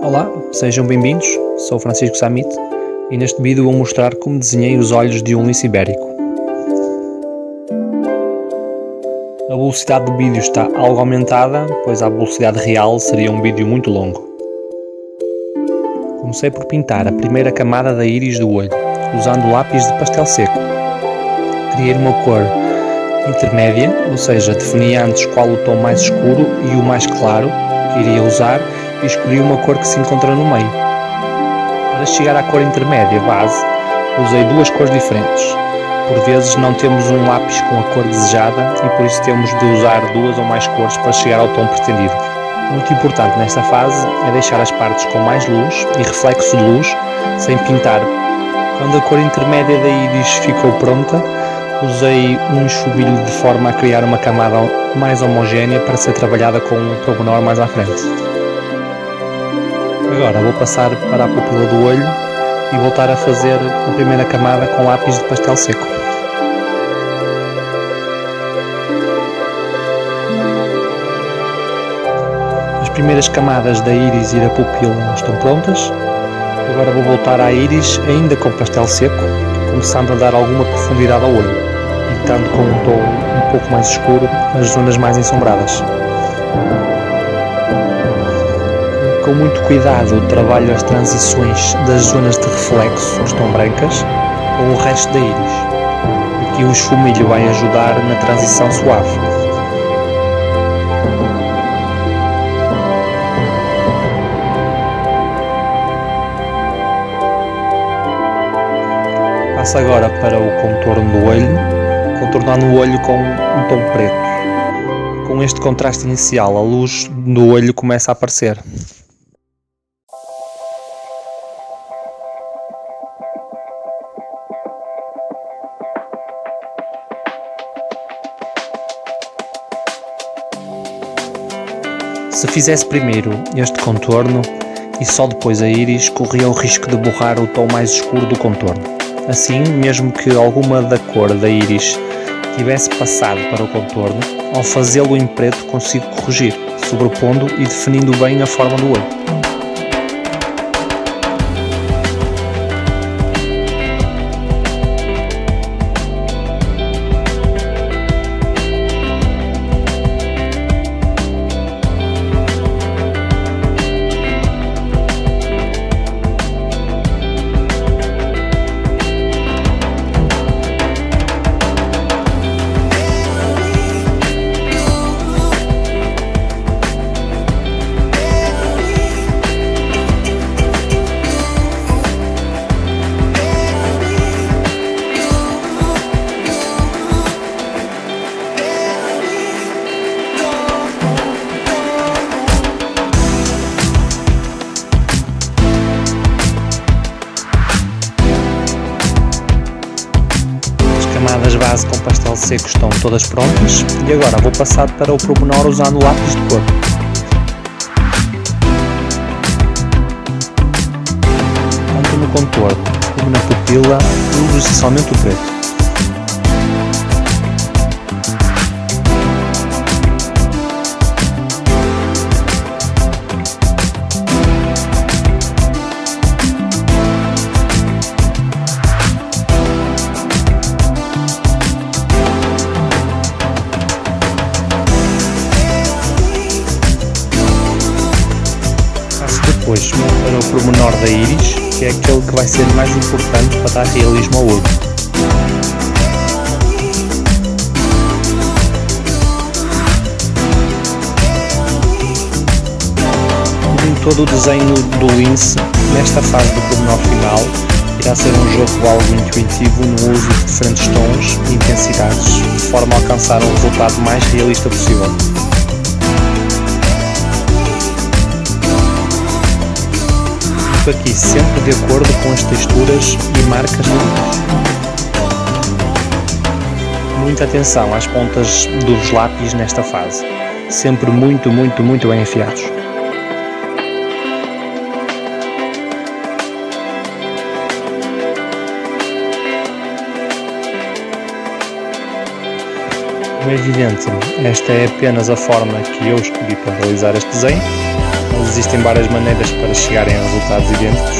Olá, sejam bem-vindos, sou Francisco Samit e neste vídeo vou mostrar como desenhei os olhos de um lince ibérico. A velocidade do vídeo está algo aumentada, pois a velocidade real seria um vídeo muito longo. Comecei por pintar a primeira camada da íris do olho, usando lápis de pastel seco. Criei uma cor intermédia, ou seja, defini antes qual o tom mais escuro e o mais claro que iria usar e escolhi uma cor que se encontra no meio. Para chegar à cor intermédia base, usei duas cores diferentes. Por vezes não temos um lápis com a cor desejada e por isso temos de usar duas ou mais cores para chegar ao tom pretendido. Muito importante nesta fase é deixar as partes com mais luz e reflexo de luz sem pintar. Quando a cor intermédia da íris ficou pronta, usei um enxovalho de forma a criar uma camada mais homogénea para ser trabalhada com um pormenor mais à frente. Agora vou passar para a pupila do olho e voltar a fazer a primeira camada com lápis de pastel seco. As primeiras camadas da íris e da pupila estão prontas. Agora vou voltar à íris ainda com pastel seco, começando a dar alguma profundidade ao olho, pintando com um tom um pouco mais escuro as zonas mais ensombradas. Com muito cuidado trabalho as transições das zonas de reflexo, que estão brancas, com o resto da íris. Aqui o esfumilho vai ajudar na transição suave. Passo agora para o contorno do olho, contornando o olho com um tom preto. Com este contraste inicial, a luz do olho começa a aparecer. Se fizesse primeiro este contorno e só depois a íris, corria o risco de borrar o tom mais escuro do contorno. Assim, mesmo que alguma da cor da íris tivesse passado para o contorno, ao fazê-lo em preto consigo corrigir, sobrepondo e definindo bem a forma do olho. As camadas base com pastel seco estão todas prontas e agora vou passar para o pormenor usando lápis de cor. Tanto no contorno como na pupila uso essencialmente o preto. Depois para o pormenor da íris, que é aquele que vai ser mais importante para dar realismo ao olho. Em todo o desenho do lince, nesta fase do pormenor final, irá ser um jogo algo intuitivo no uso de diferentes tons e intensidades, de forma a alcançar um resultado mais realista possível. Aqui sempre de acordo com as texturas e marcas do lince. Muita atenção às pontas dos lápis nesta fase, sempre muito bem afiados. Como é evidente, esta é apenas a forma que eu escolhi para realizar este desenho. mas existem várias maneiras para chegarem a resultados idênticos.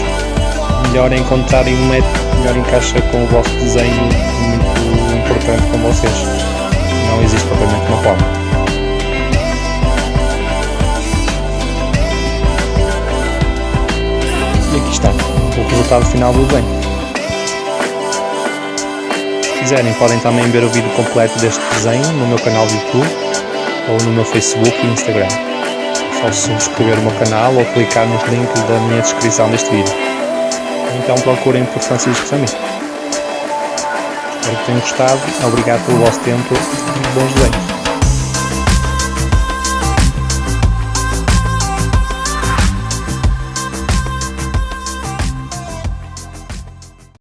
Melhor é encontrarem um método que melhor encaixa com o vosso desenho, muito importante com vocês. Não existe propriamente uma forma. E aqui está o resultado final do desenho. Se quiserem, podem também ver o vídeo completo deste desenho no meu canal de YouTube ou no meu Facebook e Instagram. É só subscrever o meu canal ou clicar nos links da minha descrição deste vídeo. Então procurem por Francisco Samir. Espero que tenham gostado. Obrigado pelo vosso tempo e bons desenhos.